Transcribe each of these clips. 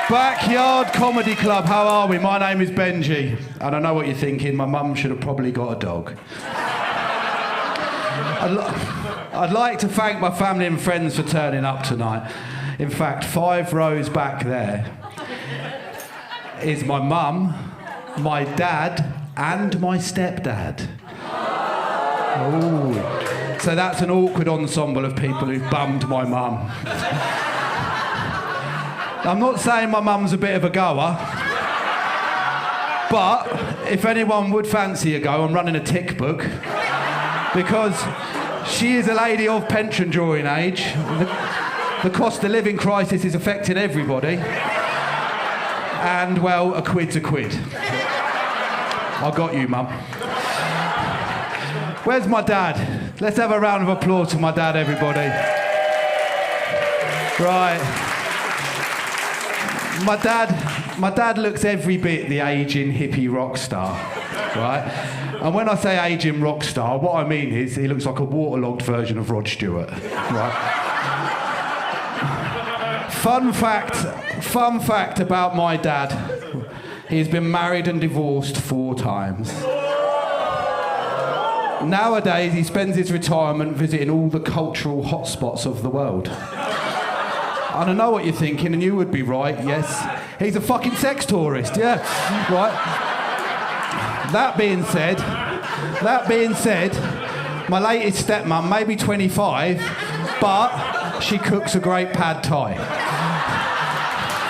Backyard Comedy Club, how are we? My name is Benji, and I know what you're thinking, my mum should have probably got a dog. I'd like to thank my family and friends for turning up tonight. In fact, 5 rows back there is my mum, my dad, and my stepdad. Oh, so that's an awkward ensemble of people who've bummed my mum. I'm not saying my mum's a bit of a goer, but if anyone would fancy a go, I'm running a tick book because she is a lady of pension drawing age. The cost of living crisis is affecting everybody. And, well, a quid's a quid. I got you, Mum. Where's my dad? Let's have a round of applause for my dad, everybody. Right. My dad looks every bit the ageing hippie rock star, right? And when I say ageing rock star, what I mean is he looks like a waterlogged version of Rod Stewart, right? Fun fact about my dad. He's been married and divorced 4 times. Nowadays, he spends his retirement visiting all the cultural hotspots of the world. And I know what you're thinking, and you would be right, yes. He's a fucking sex tourist, yeah, right? That being said, my latest stepmom may be 25, but she cooks a great pad thai.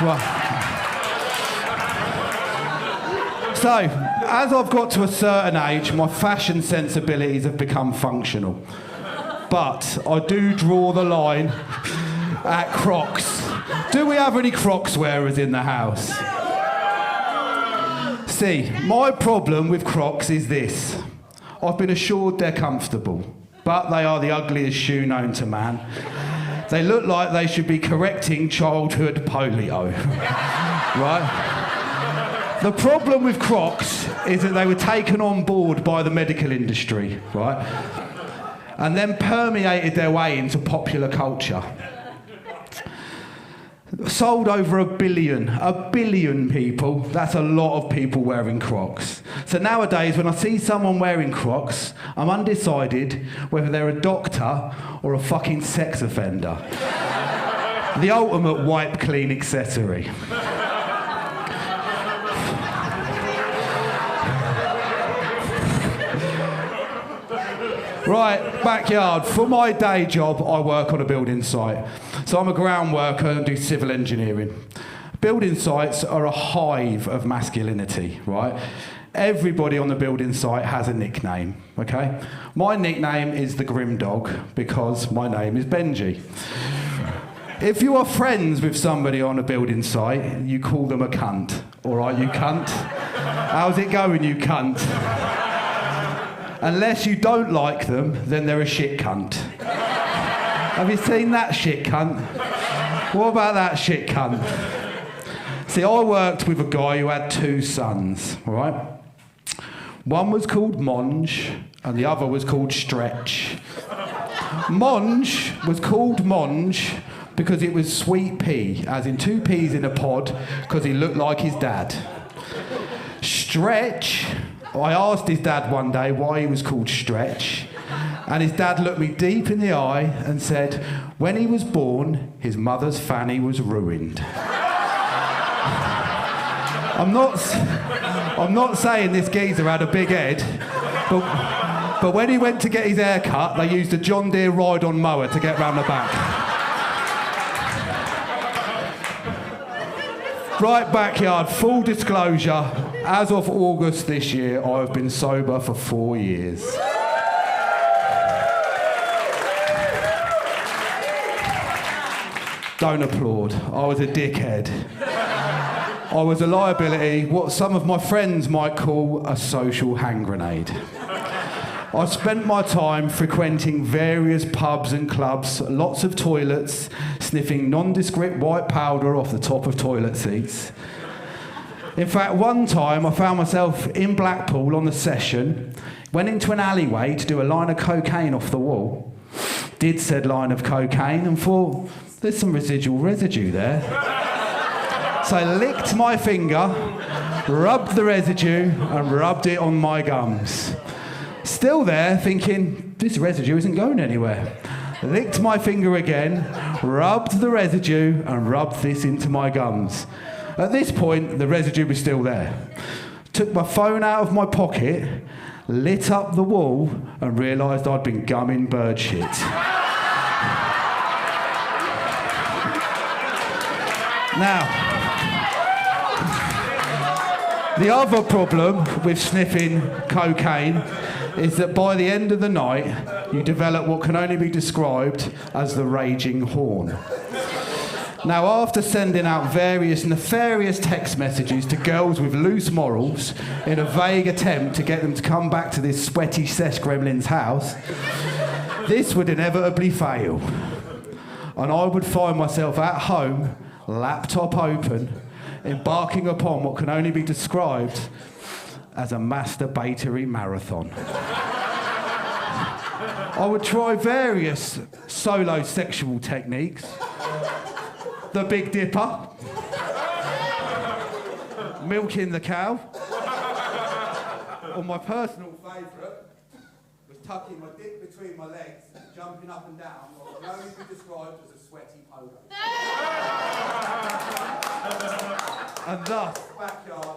Right. So, as I've got to a certain age, my fashion sensibilities have become functional. But I do draw the line at Crocs. Do we have any Crocs wearers in the house? See, my problem with Crocs is this. I've been assured they're comfortable, but they are the ugliest shoe known to man. They look like they should be correcting childhood polio, right? The problem with Crocs is that they were taken on board by the medical industry, right? And then permeated their way into popular culture. Sold over 1 billion. 1 billion people. That's a lot of people wearing Crocs. So nowadays, when I see someone wearing Crocs, I'm undecided whether they're a doctor or a fucking sex offender. The ultimate wipe clean accessory. Right, backyard. For my day job, I work on a building site. So I'm a ground worker and do civil engineering. Building sites are a hive of masculinity, right? Everybody on the building site has a nickname, okay? My nickname is the Grim Dog because my name is Benji. If you are friends with somebody on a building site, you call them a cunt. All right, you cunt? How's it going, you cunt? Unless you don't like them, then they're a shit cunt. Have you seen that shit cunt? What about that shit cunt? See, I worked with a guy who had 2 sons, all right? One was called Monge, and the other was called Stretch. Monge was called Monge because it was sweet pea, as in 2 peas in a pod, because he looked like his dad. Stretch, I asked his dad one day why he was called Stretch, and his dad looked me deep in the eye and said, when he was born, his mother's fanny was ruined. I'm not saying this geezer had a big head, but when he went to get his hair cut, they used a John Deere ride-on mower to get round the back. Right, backyard, full disclosure, as of August this year, I have been sober for 4 years. Don't applaud, I was a dickhead. I was a liability, what some of my friends might call a social hand grenade. I spent my time frequenting various pubs and clubs, lots of toilets, sniffing nondescript white powder off the top of toilet seats. In fact, one time I found myself in Blackpool on the session, went into an alleyway to do a line of cocaine off the wall, did said line of cocaine and thought, there's some residual residue there. So I licked my finger, rubbed the residue, and rubbed it on my gums. Still there, thinking, this residue isn't going anywhere. Licked my finger again, rubbed the residue, and rubbed this into my gums. At this point, the residue was still there. Took my phone out of my pocket, lit up the wall, and realised I'd been gumming bird shit. Now, the other problem with sniffing cocaine is that by the end of the night, you develop what can only be described as the raging horn. Now, after sending out various nefarious text messages to girls with loose morals in a vague attempt to get them to come back to this sweaty sesh gremlin's house, this would inevitably fail. And I would find myself at home, laptop open, embarking upon what can only be described as a masturbatory marathon. I would try various solo sexual techniques. The Big Dipper, milking the cow, or my personal favourite was tucking my dick between my legs, jumping up and down, what can only be described as a sweaty pogo. And thus, backyard